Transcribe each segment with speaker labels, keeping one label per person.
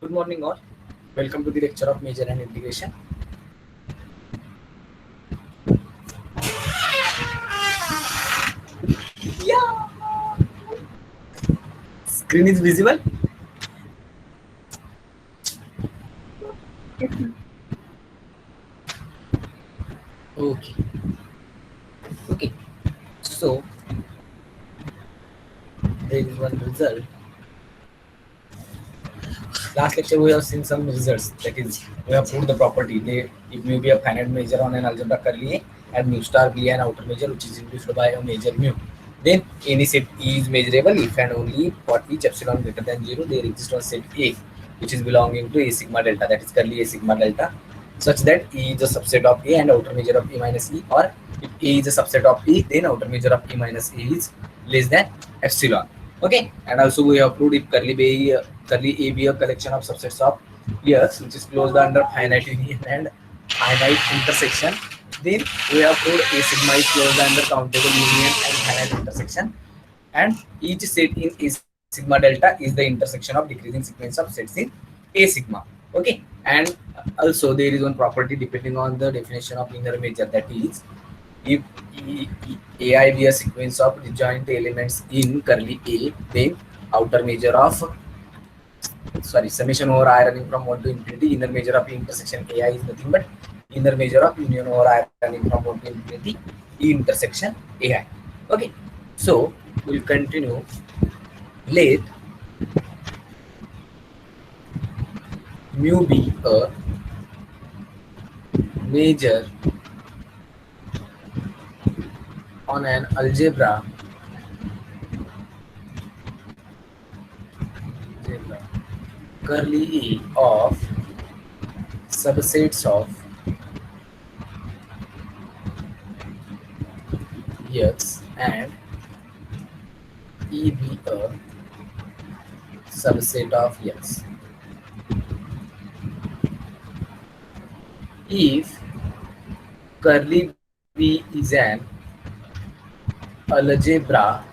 Speaker 1: Good morning all. Welcome to the lecture of Major and Integration. Yeah. Screen is visible.
Speaker 2: Yes, ma'am.
Speaker 1: Okay. Okay. So there is one result. Last lecture we have seen some results. That is, we have proved the property. It may be a finite measure on an algebra curly A and mu star be an outer measure which is induced by a measure mu. Then any set E is measurable if and only for each epsilon greater than 0 there exists one set A which is belonging to A sigma delta, that is curly A sigma delta, such that E is a subset of A and outer measure of E minus E, or if A is a subset of E then outer measure of E minus A is less than epsilon. Okay, and also we have proved if curly A be a collection of subsets of X which is closed under finite union and finite intersection, then we have proved A sigma is closed under countable union and finite intersection, and each set in A sigma delta is the intersection of decreasing sequence of sets in A sigma. Okay, and also there is one property depending on the definition of inner measure, that is, if AI be a sequence of disjoint elements in curly A, then outer measure of summation over I running from 1 to infinity, inner measure of intersection AI is nothing but inner measure of union over I running from 1 to infinity E intersection AI. Okay, so we'll continue. Let mu be a measure on an algebra curly E of subsets of X and E be a subset of X. If curly B is an algebra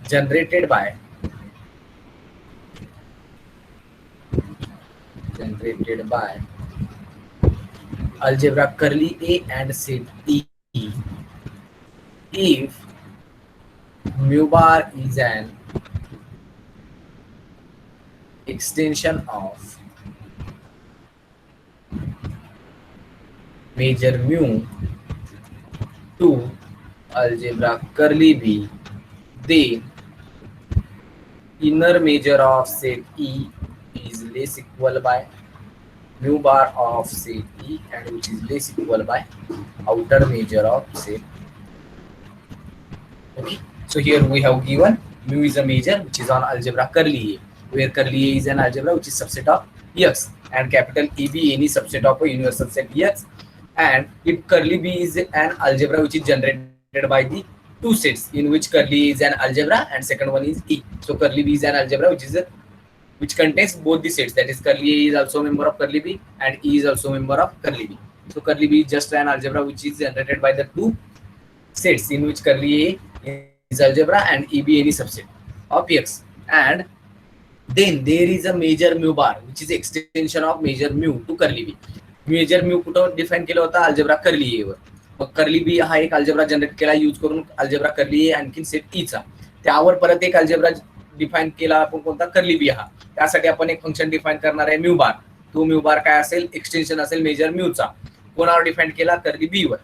Speaker 1: generated by algebra curly A and set E, if mu bar is an extension of measure mu to algebra curly B, then inner measure of set E is less equal by mu bar of set E, and which is less equal by outer measure of set. Okay, so here we have given mu is a measure which is on algebra curly A, where curly A is an algebra which is subset of X, and capital E be any subset of a universal set X, and if curly B is an algebra which is generated by the two sets in which curly A is an algebra and second one is E. So curly B is an algebra which contains both the sets, that is curly A is also a member of curly B and E is also a member of curly B. So curly B is just an algebra which is generated by the two sets in which curly A is algebra and E be any subset of X, and then there is a measure mu bar which is extension of measure mu to curly B. Measure mu कुठं define केलं होतं algebra curly A वर. मग curly B हा एक algebra generate केला use करून algebra curly A आणखीन सेट ईचा, त्यावर परत एक अल्जेब्रा डिफाइन केला आपण कोणता कर्ली बी हा. त्यासाठी आपण एक फंक्शन डिफाइन करणार आहे म्यू बार. तो म्यू बार काय असेल, एक्सटेन्शन असेल मेजर म्यूचा. कोणावर डिफाइन केला, कर्ली बी वर.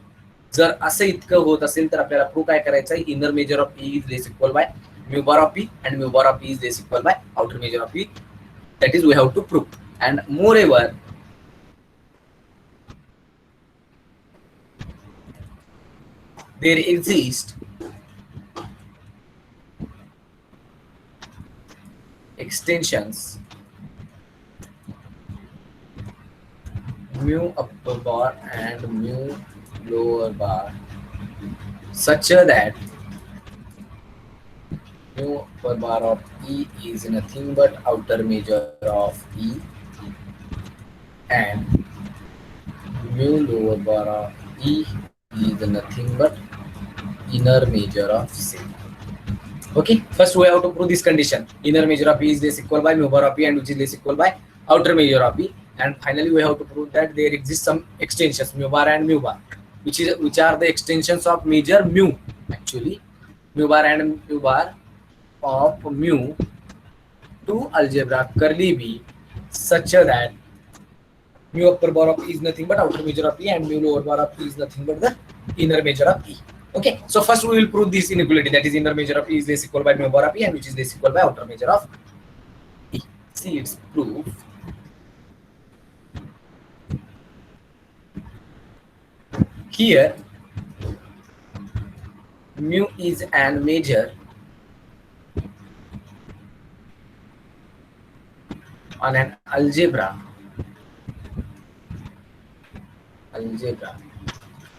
Speaker 1: जर असं इतकं होत असेल तर आपल्याला प्रूव्ह काय करायचं आहे, inner measure of E is less equal by mu bar of E and mu bar of e is less equal by outer measure of e. That is we have to prove. And moreover, there exist extensions mu upper bar and mu lower bar such that mu upper bar of E is nothing but outer measure of E, and mu lower bar of E is nothing but inner measure of C. Okay, first we have to prove this condition. Inner measure of E is less equal by mu bar of E, and which is less equal by outer measure of E. And finally we have to prove that there exist some extensions mu bar and mu bar, which are the extensions of measure mu. Actually, mu bar and mu bar of mu to algebra curly B such that mu upper bar of E is nothing but outer measure of E, and mu lower bar of E is nothing but the inner measure of E. Okay, so first we will prove this inequality, that is inner measure of E is less equal by mu bar of E, and which is less equal by outer measure of E. See its proof. Here mu is an measure on an algebra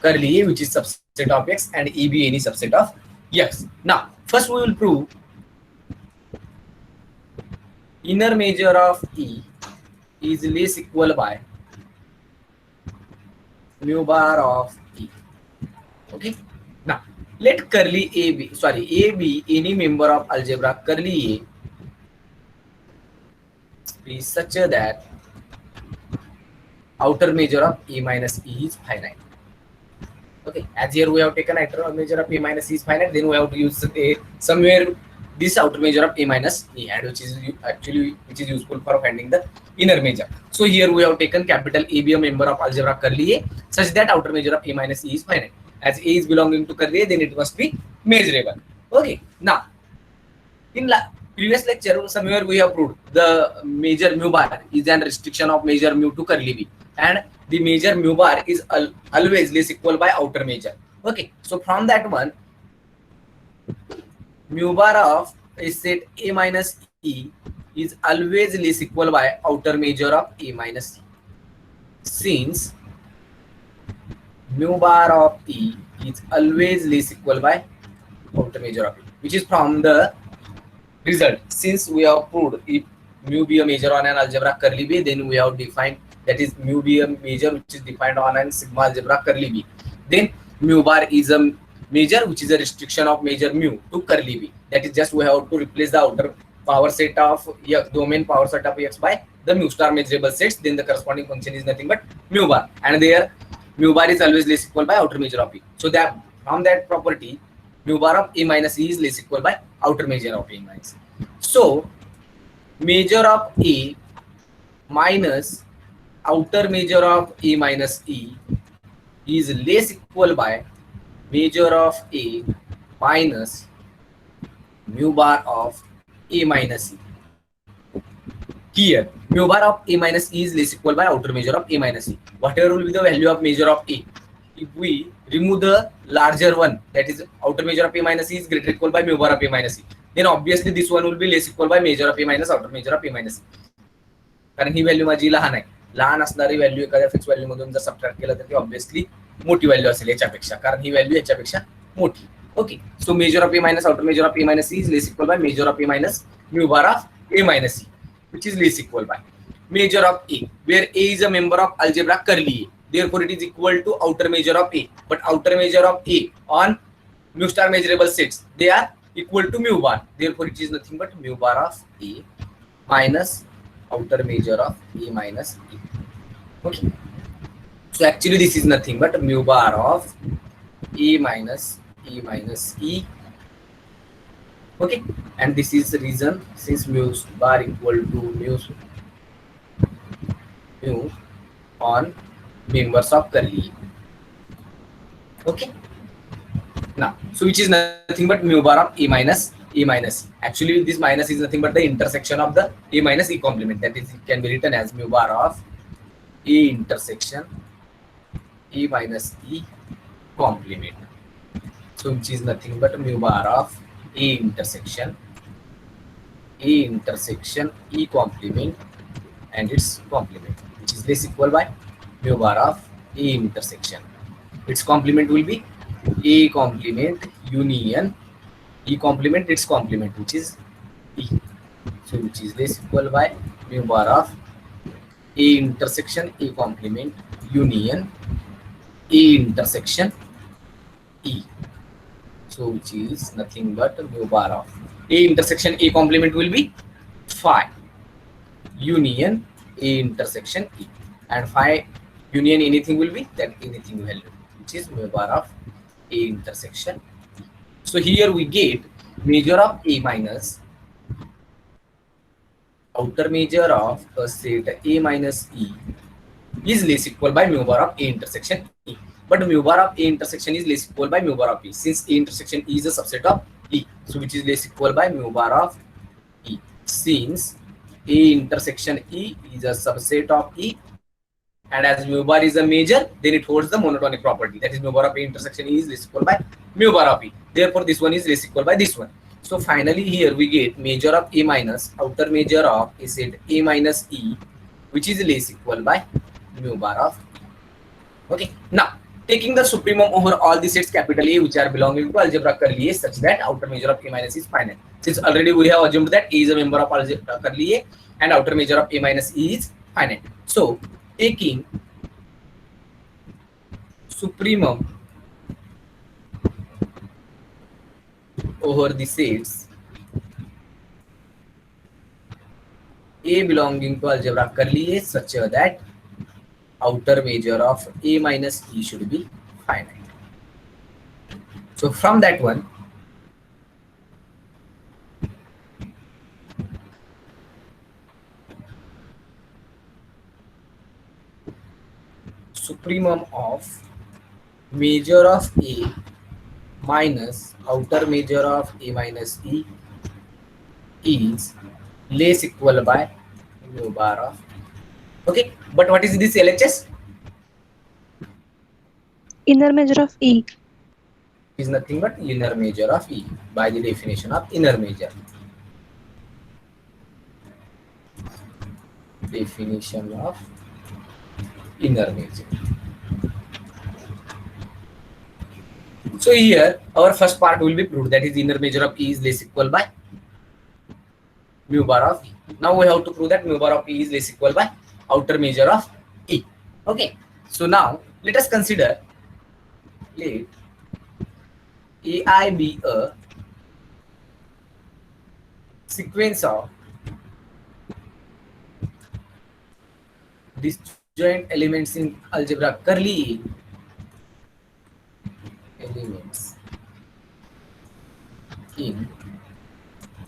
Speaker 1: curly A, which is subset of X, and E be any subset of X. Now first we will prove inner measure of E is less equal by mu bar of E. Okay, now let curly A be any member of algebra curly A be such that outer measure of A minus E is finite. Okay, as here we have taken outer measure of A minus E is finite, then we have to use somewhere this outer measure of A minus E, and which is useful for finding the inner measure. So here we have taken capital A be a member of algebra curly A such that outer measure of A minus E is finite. As A is belonging to curly A, then it must be measurable. Okay, now in previous lecture somewhere we have proved the measure mu bar is an restriction of measure mu to curly B, and the measure mu bar is always less equal by outer measure. Okay, so from that one, mu bar of a set A minus E is always less equal by outer measure of A minus E. Since mu bar of E is always less equal by outer measure of E, which is from the result. Since we have proved if mu be a measure on an algebra curly B, then we have defined that is mu be a measure which is defined on an sigma algebra curly B. Then mu bar is a measure which is a restriction of measure mu to curly B. That is just we have to replace the outer power set of X, domain power set of X by the mu star measurable sets. Then the corresponding function is nothing but mu bar, and there mu bar is always less equal by outer measure of E. So that from that property, mu bar of A minus E is less equal by outer measure of A minus E. So measure of A minus outer measure of A minus E is less equal by measure of A minus mu bar of A minus E. Here mu bar of A minus E is less equal by outer measure of A minus E. Whatever will be the value of measure of A, if we remove the larger one, that is outer measure of A minus E is greater equal by mu bar of A minus E, then obviously this one will be less equal by measure of A minus outer measure of A minus E. कारण ही value माझी लहान आहे, लहान असणारी value एखाद्या fix value मधून जर subtract केलं तर ती ऑब्वियसली मोठी व्हॅल्यू असेल याच्यापेक्षा, कारण ही व्हॅल्यू याच्यापेक्षा मोठी. Okay, so major of A minus outer measure of A minus is less equal bye major of A minus mu bar of A minus E, which is less equal by measure of A, where A is a member of algebra curly A. Therefore, it is equal to outer measure of A. But outer measure of A on mu star measurable sets, they are equal to mu bar. Therefore, it is nothing but mu bar of A minus outer measure of A minus E. Okay. So actually, this is nothing but mu bar of A minus E minus E. Okay, and this is the reason, since mu bar equal to mu on members of curly. Okay, now so which is nothing but mu bar of A minus E. Actually, this minus is nothing but the intersection of the A minus E complement. That is, it can be written as mu bar of A intersection A minus E complement. So which is nothing but mu bar of A intersection E complement and its complement, which is less equal by mu bar of A intersection. Its complement will be A complement union E complement its complement, which is E. So which is less equal by mu bar of A intersection A complement union A intersection E. So which is nothing but mu bar of A intersection A complement will be phi union A intersection E, and phi union anything will be that anything value, which is mu bar of A intersection. So here we get measure of A minus outer measure of a set A minus E is less equal by mu bar of A intersection E. But mu bar of A intersection is less equal by mu bar of E, since A intersection E is a subset of E. So which is less equal by mu bar of E. Since A intersection E is a subset of E, and as mu bar is a measure, then it holds the monotonic property. That is, mu bar of A intersection E is less equal by mu bar of E. Therefore, this one is less equal by this one. So finally, here we get measure of A minus outer measure of a set A minus E, which is less equal by mu bar of E. Okay. Now, taking the supremum over all the sets capital A which are belonging to algebra curly A such that outer measure of A minus is finite. Since already we have assumed that A is a member of algebra curly A and outer measure of A minus E is finite. So, taking supremum over the sets A belonging to algebra curly A such that outer measure of A minus E should be finite. So from that one, supremum of measure of A minus outer measure of A minus E is less equal by mu bar of. Okay, but what is this LHS?
Speaker 2: Inner measure of E
Speaker 1: is nothing but inner measure of E by the definition of inner measure. Definition of inner measure. So here our first part will be proved, that is inner measure of E is less equal by mu bar of E. Now we have to prove that mu bar of E is less equal by outer measure of E. Okay. So now let us consider, let AI be a sequence of disjoint elements in algebra curly A, elements in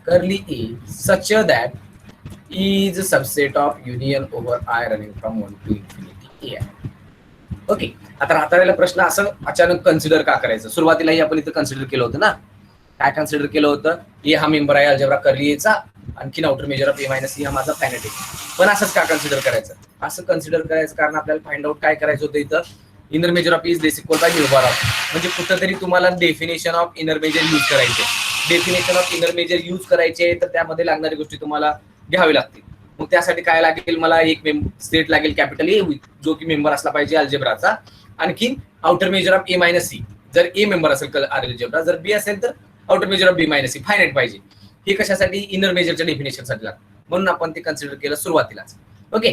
Speaker 1: curly A such that E is a subset of union over I running from 1 to infinity AI. Okay. आता राहता प्रश्न असं अचानक consider का करायचं, सुरुवातीलाही आपण इथं consider केलं होतं ना. काय कन्सिडर केलं होतं, ए हा मेंबर आहे अल्जेब्रा कर्ली एचा, आणखीन outer measure of A minus E हा माझा फायनाइट आहे. पण असंच का कन्सिडर करायचं, असं कन्सिडर करायचं कारण आपल्याला फाइंड आउट काय करायचं होतं इथं, inner measure of is less equal by mu bar of. म्हणजे कुठंतरी तुम्हाला definition of inner measure use करायचे. Definition of inner measure use करायचे तर त्यामध्ये लागणारी गोष्टी तुम्हाला घ्यावी लागतील. मग त्यासाठी काय लागेल, मला एक सेट लागेल कॅपिटल ए जो की मेंबर असला पाहिजे अल्जेब्राचा, आणखी outer measure of A minus C जर ए मेंबर असेल अल्जेब्रा, जर बी असेल तर outer measure of B minus C finite पाहिजे. हे कशासाठी, इनर मेजरच्या डेफिनेशन साठी लागतं, म्हणून आपण ते कन्सिडर केलं सुरुवातीलाच. ओके.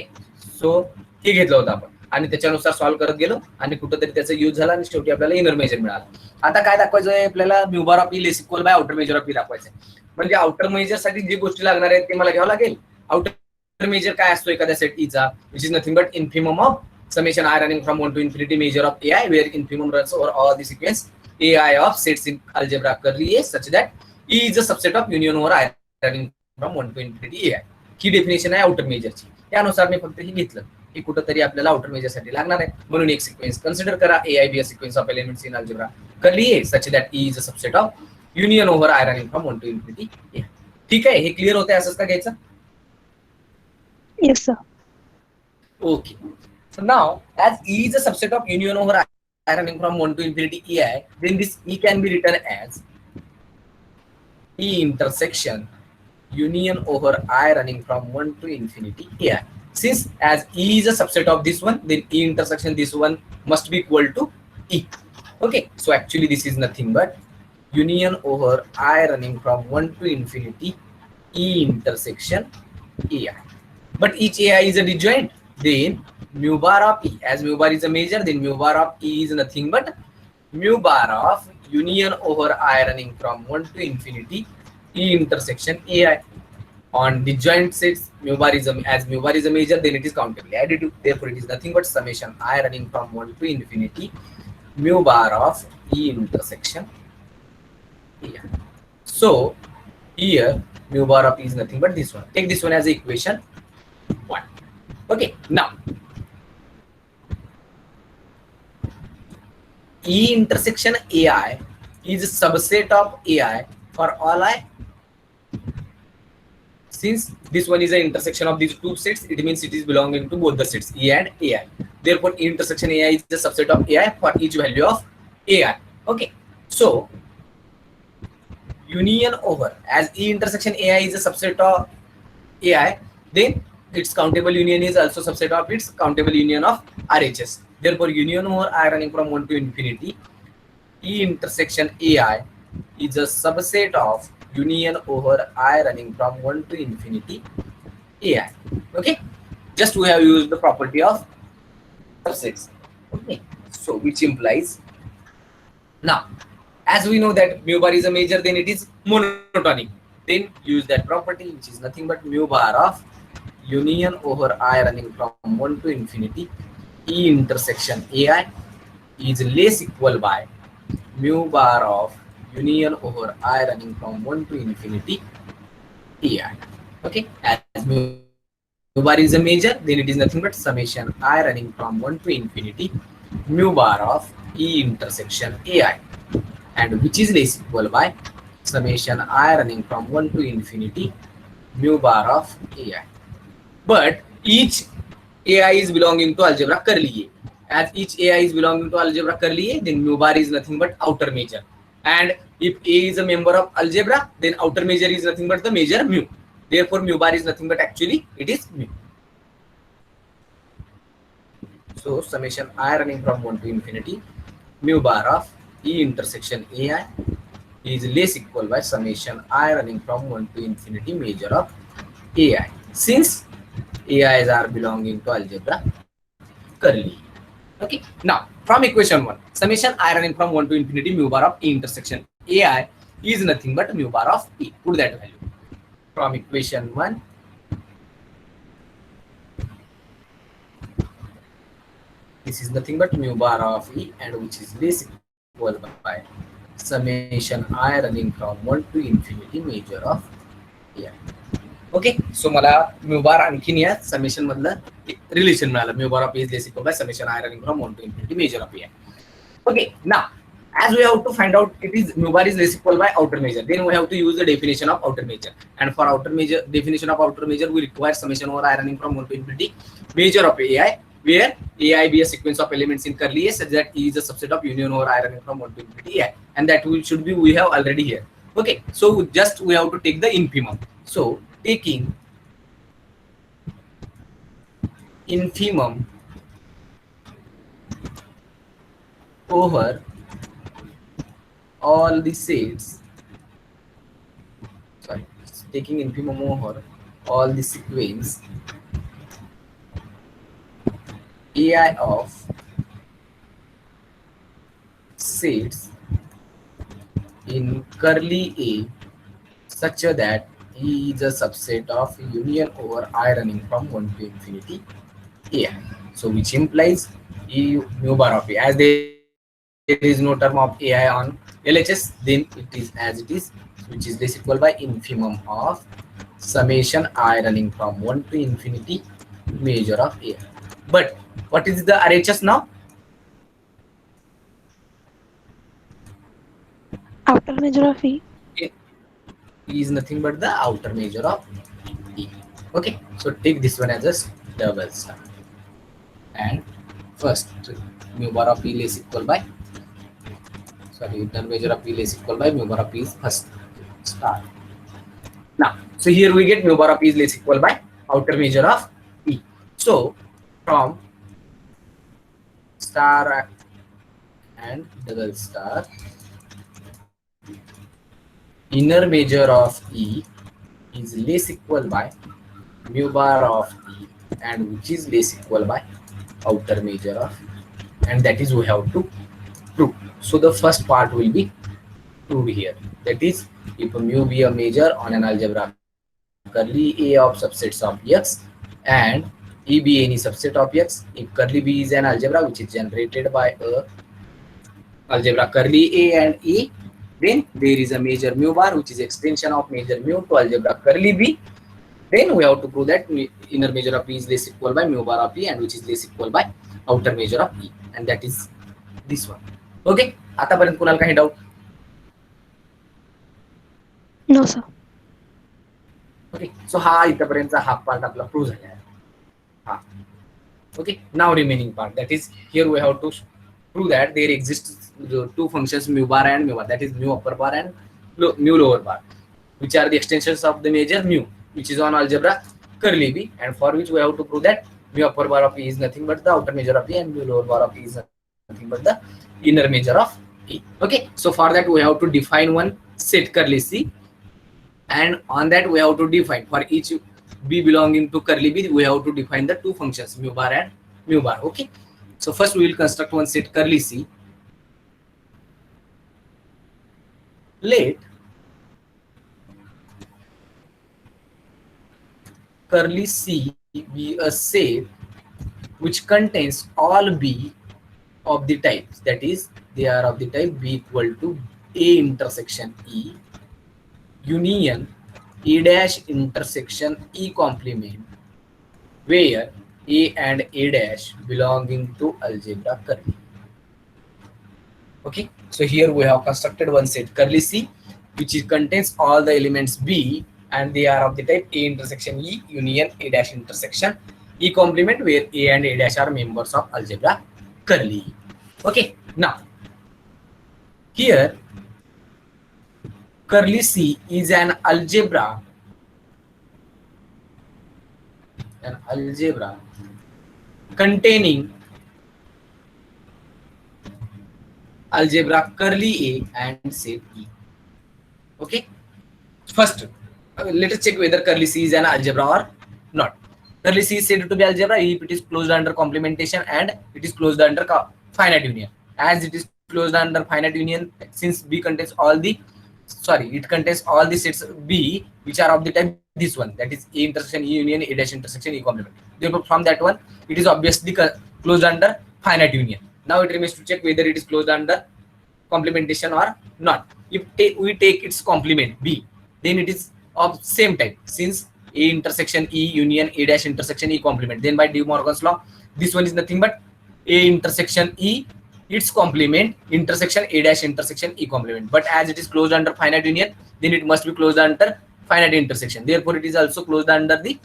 Speaker 1: सो हे घेतलं होतं आपण आणि त्याच्यानुसार सॉल्व्ह करत गेलो आणि कुठेतरी त्याचा यूज झाला आणि शेवटी आपल्याला इनर मेजर मिळाला. आता काय दाखवायचं आहे आपल्याला, mu bar of E less equal by outer measure of E दाखवायचं आहे. म्हणजे आउटर मेजर साठी जी गोष्टी लागणार आहेत ते मला घ्यावं लागेल. आउटर मेजर काय असतो एखाद्या set Icha, which is nothing but infimum of summation I running from 1 to infinity measure of AI, where infimum runs over all the sequence AI of sets in algebra curly A such that E is a subset of union over I running from 1 to infinity AI. He definition आहे outer मेजरची. त्यानुसार मी फक्त ही घेतलं, हे कुठंतरी आपल्याला outer major साठी लागणार आहे. म्हणून एक सिक्वेन्स कन्सिडर करा, AI be a sequence of elements in algebra curly A such that E is a subset of union over I running from 1 to infinity AI. ठीक आहे, हे क्लिअर होतंय असंच का घ्यायचं?
Speaker 2: Yes sir.
Speaker 1: Okay. So now, as E is a subset of union over I running from 1 to infinity AI, then this E can be written as E intersection union over I running from 1 to infinity AI. Since as E is a subset of this one, then E intersection this one must be equal to E. Okay. So actually this is nothing but union over I running from 1 to infinity E intersection AI. But each AI is a disjoint, then mu bar of E, as mu bar is a measure, then mu bar of E is nothing but mu bar of union over I running from 1 to infinity E intersection AI. On disjoint sets, mu bar is as mu bar is a major, then it is countably additive. Therefore, it is nothing but summation I running from 1 to infinity mu bar of E intersection AI. So here mu bar of E is nothing but this one. Take this one as equation 1. Okay, now E intersection AI is a subset of AI for all I. Since this one is an intersection of these two sets, it means it is belonging to both the sets E and AI. Therefore, E intersection AI is a subset of AI for each value of AI. Okay, so union over, as E intersection AI is a subset of AI, then its countable union is also subset of its countable union of RHS. Therefore, union over I running from 1 to infinity E intersection AI is a subset of union over I running from 1 to infinity AI. Okay, just we have used the property of subsets. Okay, so which implies, now as we know that mu bar is a major, then it is monotonic. Then use that property, which is nothing but mu bar of union over I running from 1 to infinity E intersection AI is less equal by mu bar of union over I running from 1 to infinity AI. Okay, as mu bar is a major, then it is nothing but summation I running from 1 to infinity mu bar of E intersection AI, and which is less equal by summation I running from 1 to infinity mu bar of AI. But each AI is belonging to algebra curly A. As each AI is belonging to algebra curly A, then mu bar is nothing but outer major. And if A is a member of algebra, then outer major is nothing but the major mu. Therefore, mu bar is nothing but actually it is mu. So summation I running from 1 to infinity mu bar of E intersection AI is less equal by summation I running from 1 to infinity major of AI. Since AIs are belonging to algebra curly. Okay, now from equation 1, summation I running from 1 to infinity mu bar of E intersection AI is nothing but mu bar of E. Put that value. From equation 1, this is nothing but mu bar of E, and which is less equal by summation I running from 1 to infinity major of AI. Okay, so मला mu bar आणखीन या summation मधलं relation मिळालं. Mu bar of is less equal by summation I running from 1 to infinity major of AI. Okay, now as we have to find out it is mu bar is less equal by outer major, then we have to use the definition of outer major, and for outer major definition of outer major we require summation over I running from 1 to infinity major of AI, where AI be a sequence of elements in curly A such that E is a subset of union over I running from 1 to infinity AI, and that should be we have already here. Okay, so just we have to take the infimum. So taking infimum over all the sets, sorry, taking infimum over all the sequence AI of sets in curly A such that E is a subset of union over I running from 1 to infinity AI. So which implies E mu bar of A, as there is no term of AI on LHS, then it is as it is, which is less equal by infimum of summation I running from 1 to infinity major of AI. But what is the RHS now?
Speaker 2: Outer major of E.
Speaker 1: E is nothing but the outer major of E. Okay, so take this one as a double star, and first mu bar of E less equal by, sorry, inner major of E less equal by mu bar of E is first star. Now, so here we get mu bar of E is less equal by outer major of E. So from star and double star, inner major of E is less equal by mu bar of E, and which is less equal by outer major of E, and that is we have to prove. So the first part will be proved here. That is, if mu be a measure on an algebra curly A of subsets of X and E be any subset of X, if curly B is an algebra which is generated by a algebra curly A and E, then there is a measure mu bar which is extension of measure mu to algebra curly B. Then we have to prove that inner measure of E is less equal by mu bar of E and which is less equal by outer measure of E, and that is this one. Okay, आतापर्यंत कुणाला काही doubt?
Speaker 2: No, sir.
Speaker 1: Okay, सो हा इथपर्यंतचा half part आपला prove झाला आहे. हा okay, now remaining part, that is here we have to prove that there exists two functions mu bar and mu bar, that is mu upper bar and mu lower bar, which are the extensions of the measure mu which is on algebra curly B, and for which we have to prove that mu upper bar of E is nothing but the outer measure of E and mu lower bar of E is nothing but the inner measure of E. Okay, so for that we have to define one set curly C, and on that we have to define for each B belonging to curly B, we have to define the two functions mu bar and mu bar. Okay, so first we will construct one set curly C. Let curly C be a set which contains all B of the types, that is they are of the type B equal to A intersection E union A dash intersection E complement, where A and A dash belonging to algebra curly. Okay, so here we have constructed one set curly C which contains all the elements B and they are of the type A intersection E union A dash intersection E complement, where A and A dash are members of algebra curly. Okay, now here curly C is an algebra containing algebra curly A and set E. Okay, first let us check whether curly C is an algebra or not. Curly C is said to be algebra if it is closed under complementation and it is closed under finite union. As it is closed under finite union, since B contains all the it contains all the sets B which are of the type this one, that is A intersection E union A dash intersection E complement. Therefore from that one it is obviously closed under finite union. Now it remains to check whether it is closed under complementation or not. If we take its complement B, then it is of same type, since A intersection E union A dash intersection E complement, then by De Morgan's law this one is nothing but A intersection E its complement intersection A dash intersection E complement, but as it is closed under finite union, then it must be closed under finite intersection, therefore it is also closed under the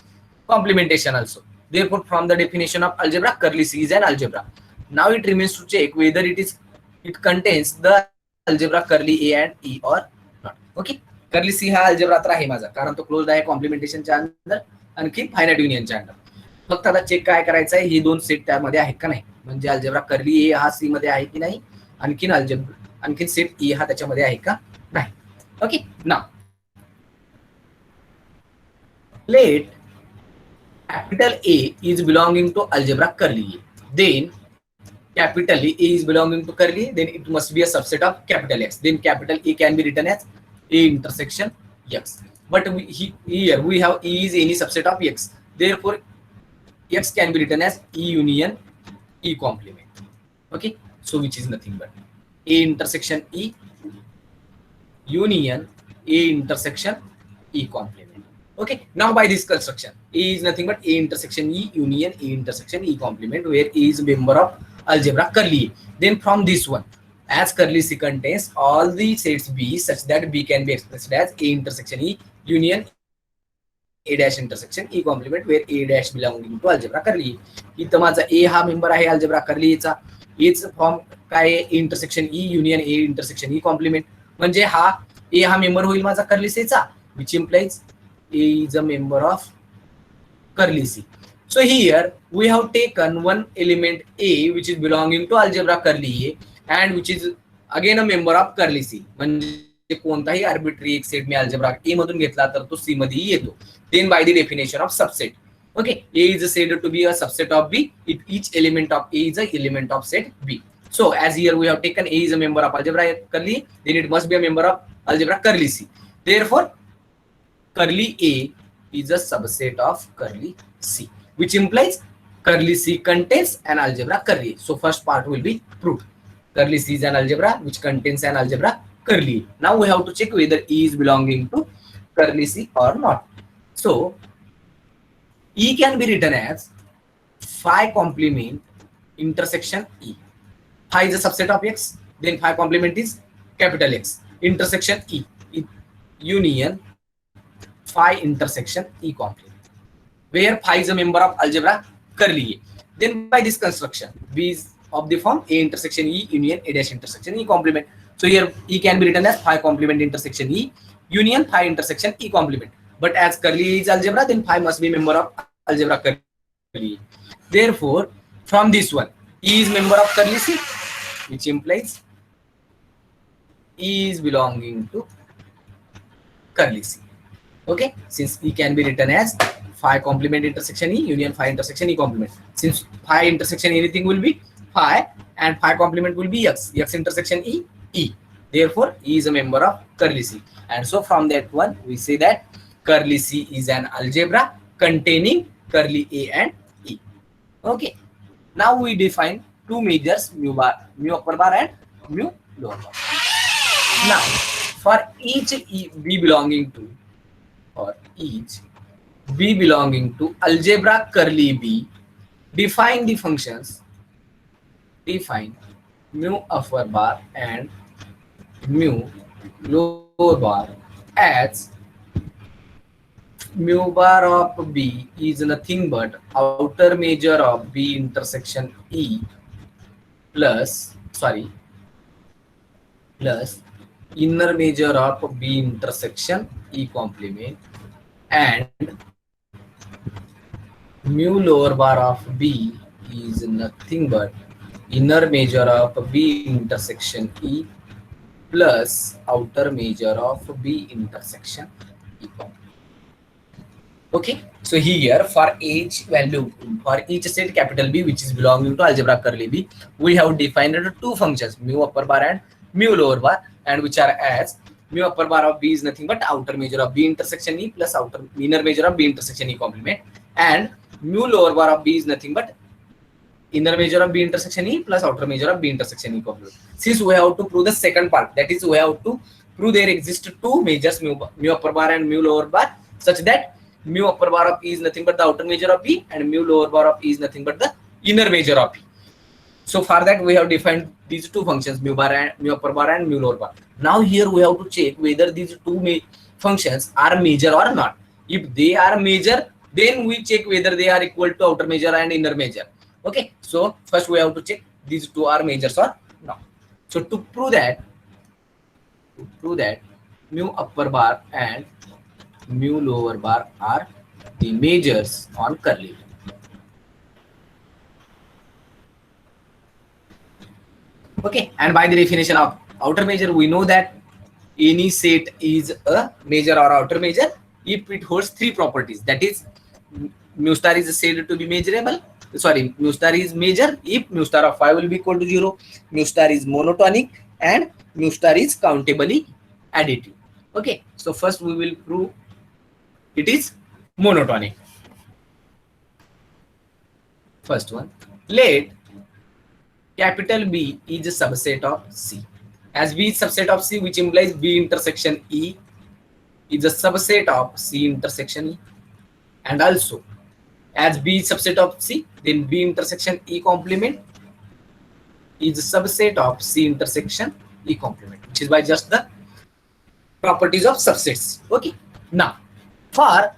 Speaker 1: complementation also. Therefore from the definition of algebra, curly C is an algebra. Now it remains to check whether it contains the algebra curly A and E or not. Okay, curly C हा algebra तर आहे माझा, कारण तो closed आहे कॉम्प्लिमेंटेशनच्या under आणखी finite युनियनच्या under. फक्त आता चेक काय करायचं आहे, ही दोन सेट त्यामध्ये आहेत का नाही, म्हणजे अल्जेब्रा कर्ली ए हा सी मध्ये आहे की नाही, आणखीन सेट ई हा त्याच्यामध्ये आहे का नाही. Okay, now let capital A is belonging to algebra curly A, then capital A is belonging to curly A, then it must be a subset of capital X, then capital A can be written as A intersection X, but here we have E is any subset of X, therefore X can be written as E union E complement. Okay, so which is nothing but A intersection E union A intersection E complement. Okay, now by this construction A is nothing but A intersection E union A intersection E complement, where A is a member of algebra curly A. Then from this one, as curly C contains all the sets B such that B can be expressed as A intersection E union A dash intersection E complement, where A dash belonging to algebra curly A. इथं माझा A हा member आहे algebra curly A चा, Aच फॉर्म काय आहे intersection E union A intersection E complement, म्हणजे हा A हा मेंबर होईल माझा कर्ली C चा, which implies A is a member of curly C. So here we have taken one element A which is belonging to algebra curly A and which is again a member of curly C. म्हणजे कोणताही arbitrary एक set me algebra A मधून घेतला तर तो C मध्ये येतो. Then by the definition of subset, okay, A is said to be a subset of B if each element of A is a element of set B. So as here we have taken A is a member of algebra curly, then it must be a member of algebra curly C. Therefore, curly A is a subset of curly C, which implies curly C contains an algebra curly A. So first part will be proved. Curly C is an algebra which contains an algebra curly A. Now we have to check whether E is belonging to curly C or not. So E can be written as phi complement intersection E. Phi is a subset of X, then phi complement is capital X. Intersection E, union phi intersection E complement, where phi is a member of algebra curly A. Then by this construction, B is of the form A intersection E union A dash intersection E complement. So here E can be written as phi complement intersection E union phi intersection E complement. But as curly A is algebra, then phi must be member of algebra curly A. Therefore, from this one, E is member of curly C, which implies E is belonging to curly C. Okay, since E can be written as phi complement intersection E union phi intersection E complement. Since phi intersection anything will be phi and phi complement will be X intersection E, E. Therefore, E is a member of curly C. And so from that one, we say that curly C is an algebra containing curly A and E. Okay. Now we define two measures, mu upper bar and mu lower bar. Now, for each B belonging to algebra curly B, define the functions, define mu upper bar and mu lower bar as mu bar of B is nothing but outer measure of B intersection E plus inner measure of B intersection E complement, and mu lower bar of B is nothing but inner measure of B intersection E plus outer measure of B intersection E complement. Okay, so here for each value, for each set capital B which is belonging to algebra curly B, we have defined two functions, mu upper bar and mu lower bar, and which are as mu upper bar of B is nothing but outer measure of B intersection E plus inner measure of B intersection E complement, and mu lower bar of B is nothing but inner measure of B intersection E plus outer measure of B intersection E complement. Since we have to prove the second part, that is we have to prove there exist two measures, mu upper bar and mu lower bar, such that mu upper bar of E is nothing but the outer measure of B and mu lower bar of E is nothing but the inner measure of B. So for that we have defined these two functions, mu upper bar and mu lower bar. Now here we have to check whether these two functions are measure or not. If they are measure, then we check whether they are equal to outer measure and inner measure. Okay, so first we have to check these two are measures or not. So to prove that mu upper bar and mu lower bar are the measures on curly B. Okay, and by the definition of outer measure, we know that any set is a measure or outer measure if it holds three properties. That is, mu star is said to be measurable. Sorry, mu star is measure if mu star of phi will be equal to 0, mu star is monotonic, and mu star is countably additive. Okay, so first we will prove it is monotonic. First one, let capital B is a subset of C. As B is subset of C, which implies B intersection E is a subset of C intersection E, and also as B is subset of C, then B intersection E complement is a subset of C intersection E complement, which is by just the properties of subsets. Okay, now for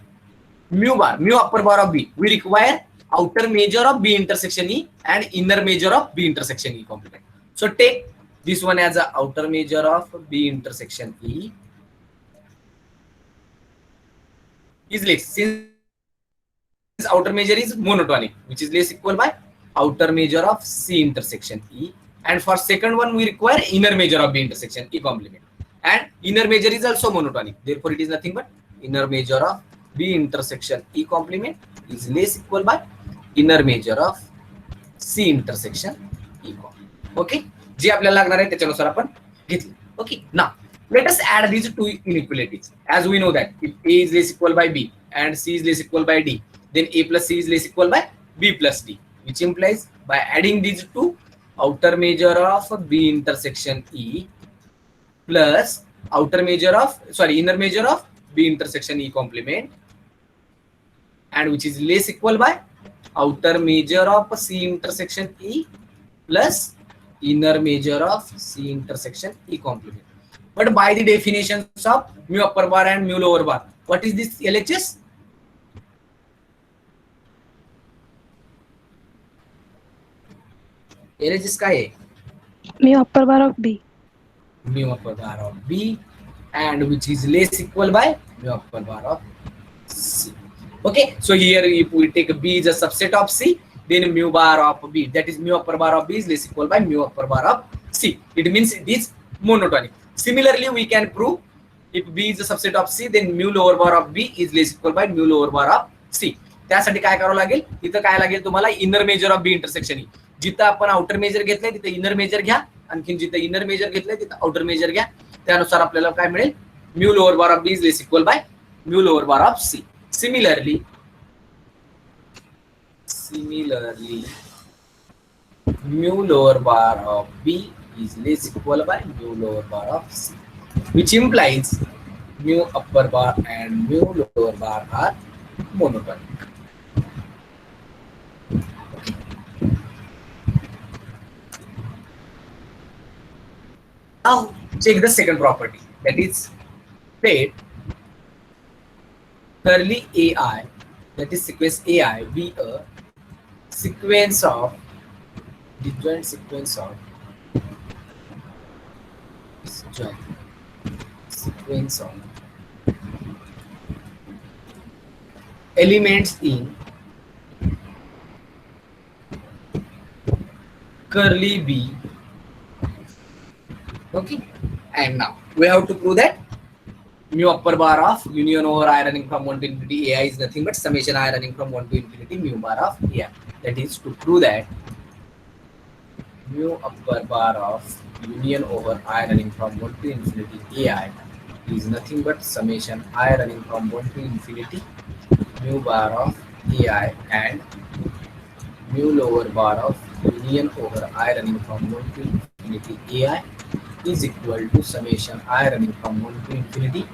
Speaker 1: mu upper bar of B, we require outer measure of B intersection E and inner measure of B intersection E complement. So take this one as a outer measure of B intersection E is less, since outer measure is monotonic, which is less equal by outer measure of C intersection E, and for second one we require inner measure of B intersection E complement, and inner measure is also monotonic, therefore it is nothing but inner measure of B intersection E complement is less equal by inner measure of C intersection E complement. Okay, जे आपल्याला लागणार आहे त्याच्यानुसार आपण घेतले. Okay, ना let us add these two inequalities as we know that if a is less equal by b and c is less equal by d, then a plus c is less equal by b plus d, which implies by adding these two, outer measure of b intersection e plus inner measure of b intersection e complement, and which is less equal by outer measure of c intersection e plus inner measure of c intersection e complement. But by the definitions of mu upper bar and mu lower bar, what is this LHS? LHS काय आहे?
Speaker 2: mu upper bar of B.
Speaker 1: Mu upper bar of B, and which is less equal by mu upper bar of C. Okay, so here if we take B is a subset of C, then mu bar of B, that is mu upper bar of B is less equal by mu upper bar of C. It means it is monotonic. Similarly, we can prove if B is a subset of C, then mu lower bar of B is less equal by mu lower bar of C. त्यासाठी काय करावं लागेल, इथं काय लागेल तुम्हाला, inner measure of B intersection E. जिथं आपण आउटर मेजर घेतलंय तिथं इनर मेजर घ्या, आणखीन जिथं इनर मेजर घेतलंय तिथं आउटर मेजर घ्या. त्यानुसार आपल्याला काय मिळेल, mu lower bar of B is less equal by mu lower bar of C. Similarly, mu lower bar of B is less equal by mu lower bar of C, which implies mu upper bar and mu lower bar are monotonic. Now check the second property, that is let curly AI, that is sequence AI, be a sequence of disjoint sequence of elements in curly B. Okay, and now we have to prove that mu upper bar of union over I running from 1 to infinity AI is nothing but summation I running from 1 to infinity mu bar of AI. That is to prove that mu upper bar of union over I running from 1 to infinity AI is nothing but summation I running from 1 to infinity mu bar of AI, and mu lower bar of union over I running from 1 to infinity AI is equal to summation I running from 1 to infinity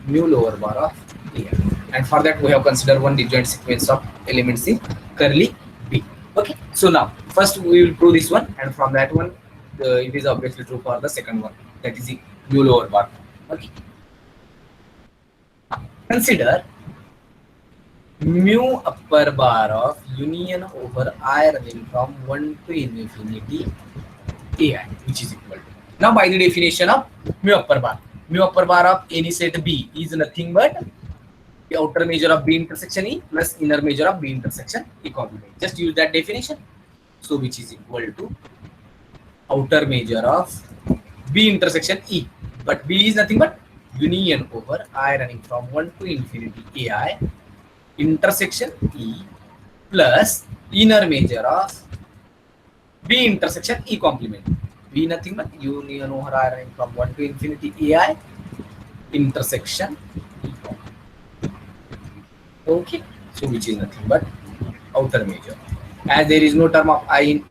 Speaker 1: mu lower bar of AI. And for that we have considered one disjoint sequence of elements in curly B. Okay, so now first we will prove this one, and from that one it is obviously true for the second one, that is the mu lower bar. Okay, consider mu upper bar of union over I running from 1 to infinity AI, which is equal to, now by the definition of mu upper bar of any set B is nothing but the outer measure of B intersection E plus inner measure of B intersection E complement. Just use that definition. So which is equal to outer measure of B intersection E, but B is nothing but union over I running from 1 to infinity AI intersection E plus inner measure of B intersection E complement. B nothing but union over I running from 1 to infinity AI intersection E complement. Okay, so which is nothing but outer measure. As there is no term of I in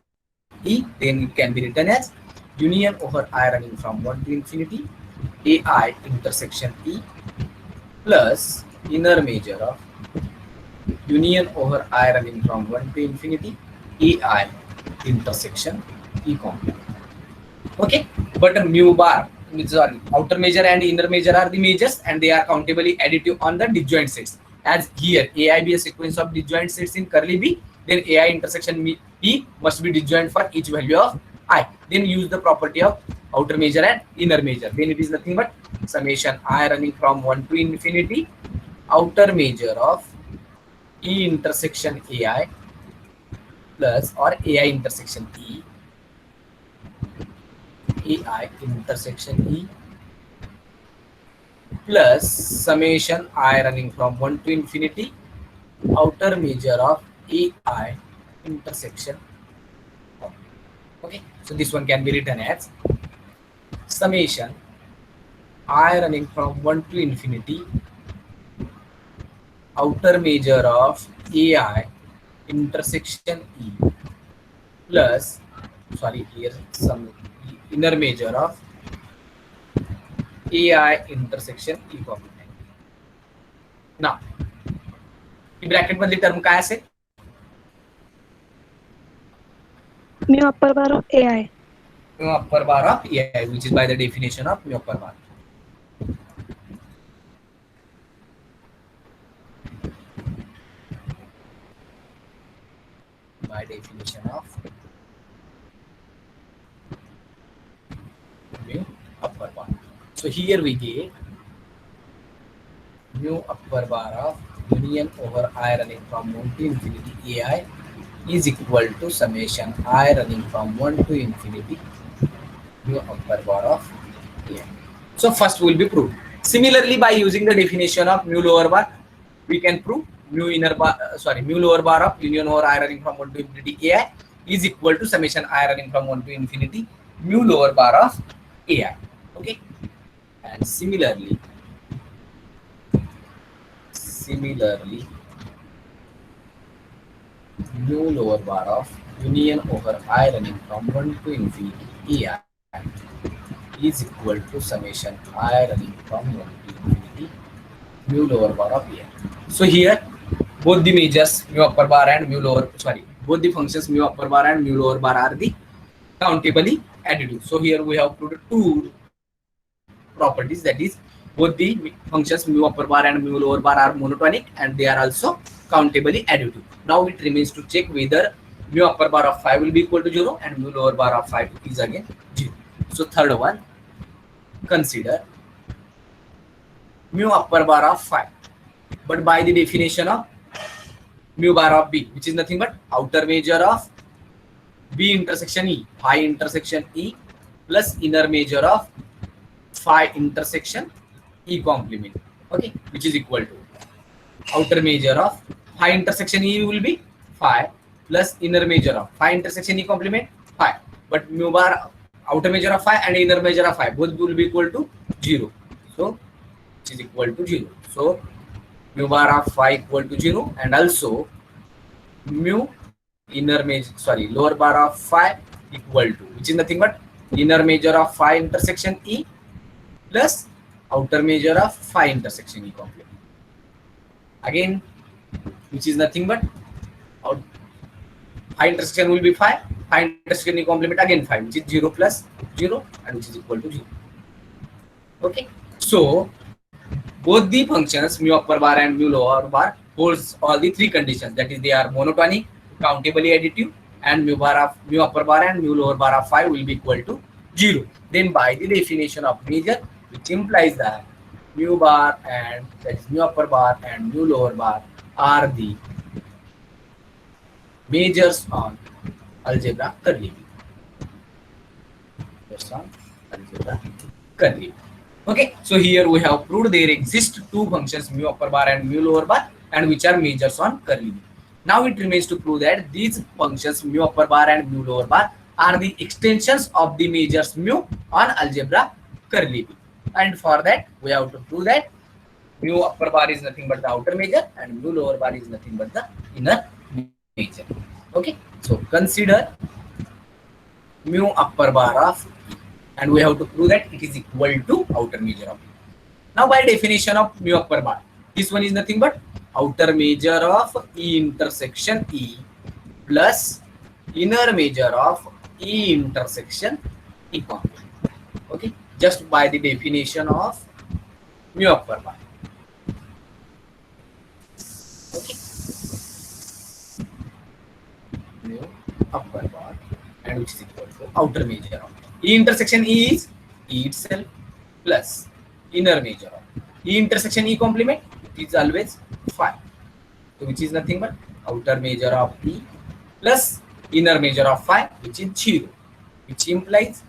Speaker 1: E, then it can be written as union over I running from 1 to infinity AI intersection E plus inner measure of union over I running from 1 to infinity AI intersection E complement. Okay, but mu bar, sorry, outer measure and inner measure are the measures, and they are countably additive on the disjoint sets. As here AI be a sequence of disjoint sets in curly B, then AI intersection E must be disjoint for each value of I. Then use the property of outer measure and inner measure. Then it is nothing but summation I running from 1 to infinity outer measure of E intersection AI plus or AI intersection E, AI intersection E plus summation I running from 1 to infinity outer measure of AI intersection. Okay, so this one can be written as summation I running from 1 to infinity outer measure of AI intersection E plus, sorry, here some inner measure of AI intersection E complement. Now, he bracket मधली term काय असेल?
Speaker 2: mu upper bar of AI.
Speaker 1: Mu upper bar of AI, which is by the definition of mu upper bar. By definition of mu upper bar. So here we get mu upper bar of union over I running from 1 to infinity AI is equal to summation I running from 1 to infinity mu upper bar of AI. So first will be proved. Similarly, by using the definition of mu lower bar, we can prove mu inner bar, mu lower bar of union over I running from 1 to infinity AI is equal to summation I running from 1 to infinity mu lower bar of AI. Okay, and similarly, mu lower bar of union over I running from 1 to infinity AI is equal to summation I running from 1 to infinity mu lower bar of AI. So here both the measures mu upper bar and mu lower, both the functions mu upper bar and mu lower bar are the countably additive. So here we have proved two properties, that is both the functions mu upper bar and mu lower bar are monotonic and they are also countably additive. Now it remains to check whether mu upper bar of 5 will be equal to 0 and mu lower bar of 5 is again 0. So third one, consider mu upper bar of 5, but by the definition of mu bar of B, which is nothing but outer measure of B intersection E, phi intersection E plus inner measure of phi intersection E complement, okay, which is equal to outer measure of phi intersection E will be phi plus inner measure of phi intersection E complement phi, but mu bar outer measure of phi and inner measure of phi both will be equal to 0, so which is equal to 0. So mu bar of phi equal to 0 and also mu inner measure, lower bar of phi equal to, which is nothing but inner measure of phi intersection E plus outer measure of phi intersection E complement, again which is nothing but phi intersection will be phi intersection E complement again phi, which is 0 plus 0 and which is equal to 0. Okay, so both the functions mu upper bar and mu lower bar holds all the three conditions, that is they are monotonic, countably additive, and mu upper bar and mu lower bar of phi will be equal to 0. Then by the definition of measure, which implies that mu bar and that is mu upper bar and mu lower bar are the measures on algebra curly. Okay, so here we have proved there exist two functions mu upper bar and mu lower bar and which are measures on curly. Now it remains to prove that these functions mu upper bar and mu lower bar are the extensions of the measures mu on algebra curly. And for that we have to prove that mu upper bar is nothing but the outer measure and mu lower bar is nothing but the inner measure. Okay, so consider mu upper bar of, and we have to prove that it is equal to outer measure of. Now by definition of mu upper bar, this one is nothing but outer measure of E intersection E plus inner measure of E intersection E complement. Okay, just by the definition of mu upper bar. Okay, mu upper bar and which is equal to outer measure of E intersection E is E itself plus inner measure of E intersection E complement is always phi, so which is nothing but outer measure of E plus inner measure of phi, which is 0, which implies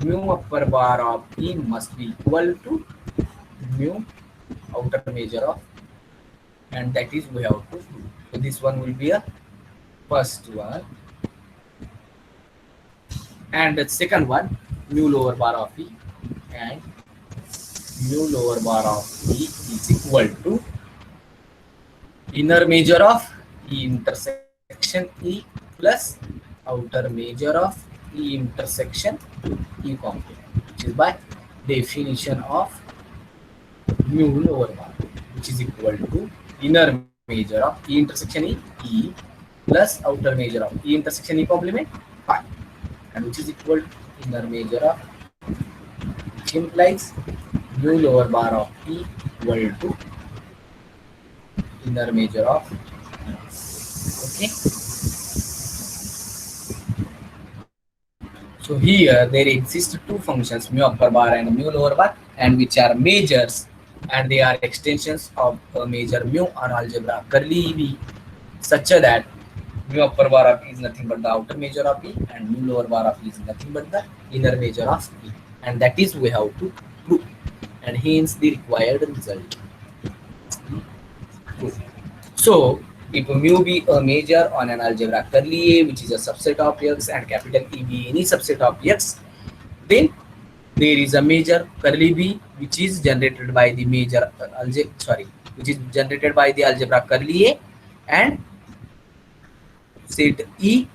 Speaker 1: mu upper bar of E must be equal to mu outer measure of, and that is we have to prove. So this one will be a first one. And the second one, mu lower bar of E, and mu lower bar of E is equal to inner measure of E intersection E plus outer measure of E intersection E complement, which is by definition of mu lower bar, which is equal to inner measure of E intersection E plus outer measure of E intersection E complement pi, and which is equal to inner measure of, which implies mu lower bar of E equal to inner measure of, okay. So here there exist two functions, mu upper bar and mu lower bar, and which are measures, and they are extensions of a measure mu on algebra curly V, such that mu upper bar of E is nothing but the outer measure of E, and mu lower bar of E is nothing but the inner measure of E, and that is we have to prove, and hence the required result. So if mu be a measure on an algebra curly A, which is a subset of X, and capital E be any subset of X, then there is a measure curly B which is generated by the measure which is generated by the algebra curly A and set E.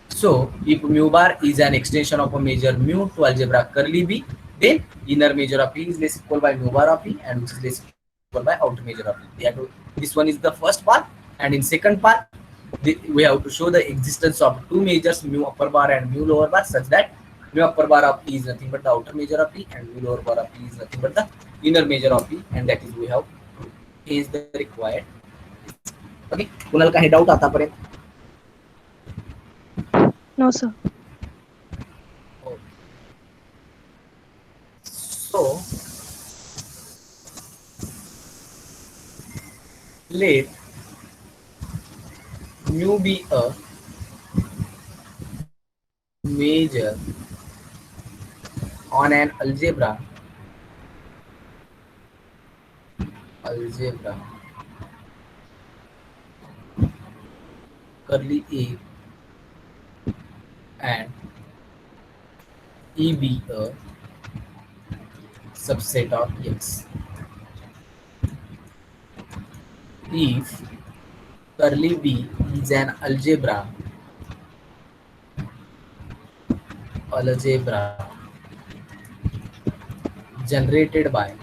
Speaker 1: So if mu bar is an extension of a measure mu to algebra curly B, then inner measure of E is less equal by mu bar of E, and which is less equal by outer measure of E. This one is the first part, and in second part we have to show the existence of two measures, mu upper bar and mu lower bar, such that mu upper bar of E is nothing but the outer measure of E, and mu lower bar of E is nothing but the inner measure of E, and that is we have is the required. Okay, कुणाला काही doubt आतापर्यंत?
Speaker 2: No, sir.
Speaker 1: So let mu be a measure on an algebra curly A, and E be a subset of X. If curly B is an algebra generated by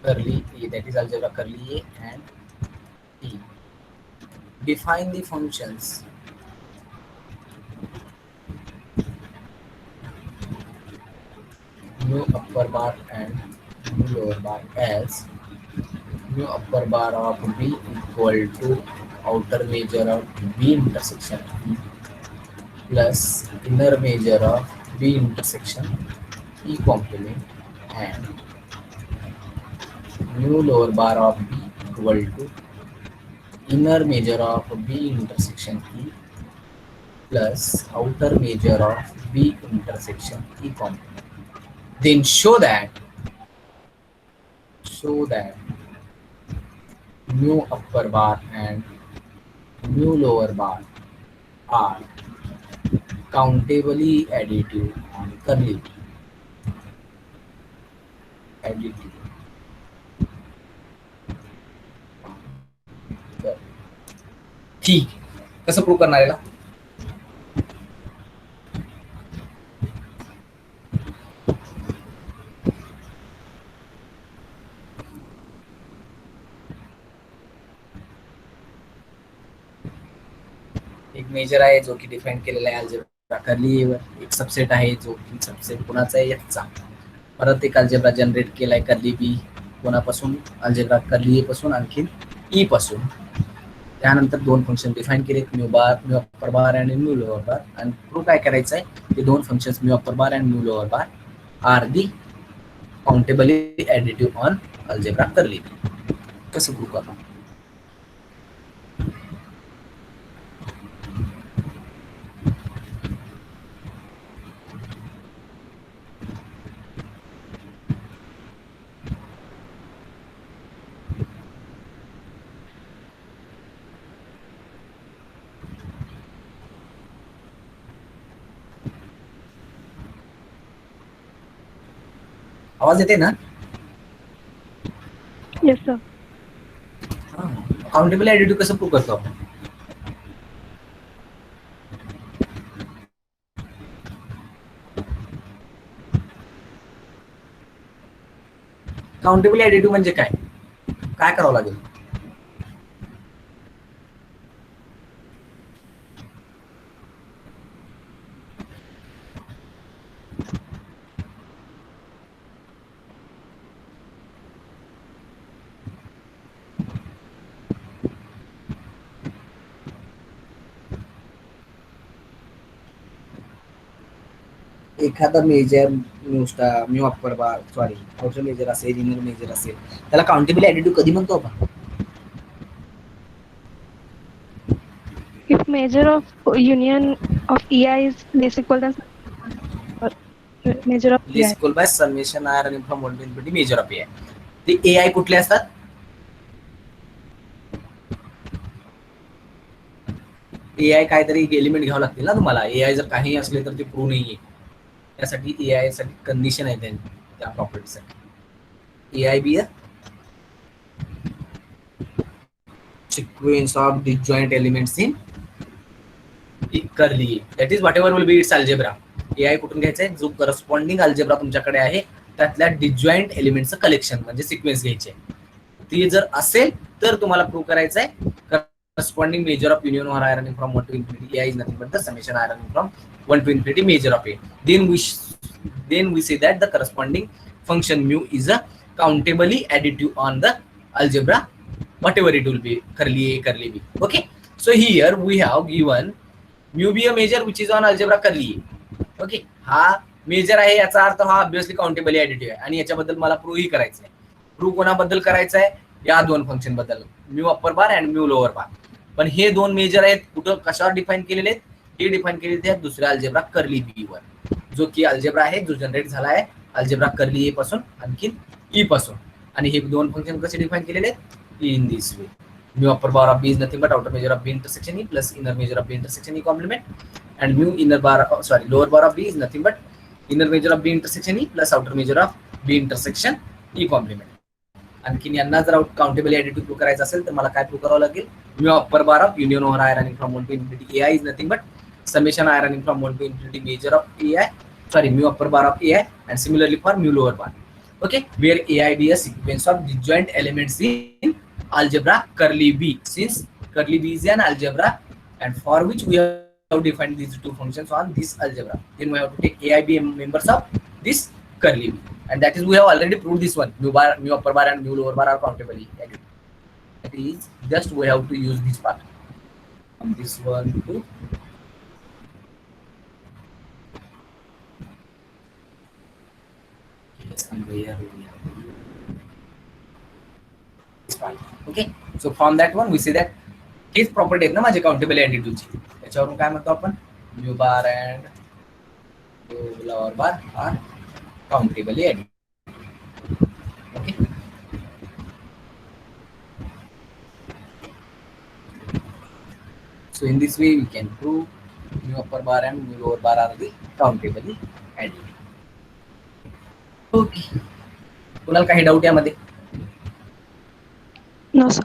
Speaker 1: curly A, that is algebra curly A and E. Define the functions mu upper bar and mu lower bar as mu upper bar of B equal to outer measure of B intersection E plus inner measure of B intersection E complement, and mu lower bar of B equal to inner measure of B intersection E plus outer measure of B intersection E complement. Then show that mu upper bar and mu lower bar are countably additive on curly B. Additive. ठीक, कसं prove करणार याला? एक major आहे जो की define केलेला आहे अल्जेब्रा कर्ली ए वर, एक सबसेट आहे जो की सबसेट कोणाचा आहे याचा, परत एक अल्जेब्रा जनरेट केलाय कर्ली बी कोणापासून, अल्जेब्रा कर्ली ए पासून आणखी ई पासून. त्यानंतर दोन फंक्शन डिफाइन केलेत, म्यू अप्पर बार आणि म्यू लोअर बार, आणि प्रूव्ह काय करायचं आहे, ते दोन फंक्शन्स म्यू अप्पर बार आणि mu lower bar are the countably additive on algebra curly B. कसं प्रूव्ह करणार? आवाज येते ना?
Speaker 2: Yes, sir.
Speaker 1: काउंटेबल ऍडिटिव्ह कसं प्रूव्ह करतो आपण? काउंटेबल ऍडिटिव्ह म्हणजे काय? काय करावं लागेल? एखादा मेजर म्यू अप्पर बार सॉरी आउटर मेजर असेल, इनर मेजर असेल, त्याला काउंटेबल ऍडिटिव्ह कधी म्हणतो आपण?
Speaker 2: If measure of union of EI is less equal than measure of
Speaker 1: less
Speaker 2: EI.
Speaker 1: Equal by summation I running from 1 to infinity measure of AI. ते AI कुठले असतात? AI काहीतरी element घ्यावं लागतील ना तुम्हाला. एआय जर काही असले तर ते प्रूव्ह नाहीये. त्यासाठी एआय साठी कंडिशन आहे त्या प्रॉपर्टीसाठी. AI be a sequence of disjoint elements in curly. That is whatever will be its algebra. AI कुठून घ्यायचं आहे? जो करस्पॉन्डिंग अल्जेब्रा तुमच्याकडे आहे त्यातल्या डिजॉइंट एलिमेंटचं कलेक्शन म्हणजे सिक्वेन्स घ्यायचे. ती जर असेल तर तुम्हाला प्रूव्ह करायचं आहे corresponding measure of union or ironing from 1 to infinity AI is nothing but the summation ironing from 1 to infinity measure of A. Then we say that the corresponding function mu is a countably additive on the algebra whatever it will be, curly A, curly B. Okay, so here we have given mu be a measure which is on algebra curly A. Okay, हा major आहे याचा अर्थ हा obviously countably additive आहे आणि याच्याबद्दल मला prove ही करायचं आहे. प्रूव्ह कोणाबद्दल करायचं आहे? या दोन फंक्शन बद्दल, mu upper bar and mu lower bar. पण हे दोन मेजर आहेत कुठं कशावर डिफाईन केलेले आहेत? हे डिफाईन केलेले आहेत दुसऱ्या अल्जेब्रा कर्ली बी वर, जो की अल्जेब्रा आहे जो जनरेट झाला आहे अल्जेब्रा कर्ली ए पासून आणखी ई पासून. आणि हे दोन फंक्शन कसे डिफाईन केलेले आहेत? in this way. Mu upper bar of B is nothing but outer measure of B intersection E plus inner measure of B intersection E complement, and mu inner bar lower bar of B is nothing but inner measure of B intersection E plus outer measure of B intersection E complement. आणखीन यांना जर countable additive prove करायचं असेल तर मला काय prove करावं लागेल? Mu upper bar of union over I running from 1 to infinity AI is nothing but summation I running from 1 to infinity measure of AI, sorry, mu upper bar of AI, and similarly for mu lower bar. Okay, where AI be a sequence of disjoint elements in algebra curly B, since curly B is an algebra and for which we have defined these two functions on this algebra, then we have to take AI be members of this curly B, and that is we have already proved this one. Mu upper bar and mu lower bar are countably additive. That is just we have to use this part from this one to okay, so from that one we say that heच property आहेत ना माझे countable ऍडिटिव्हची. त्याच्यावरून काय म्हणतो आपण? Mu bar and mu lower bar are countably additive. Okay, so in this way we can prove mu upper bar and mu lower bar are the countably additive. Okay, कुणाला काही डाऊट यामध्ये?
Speaker 2: No, sir.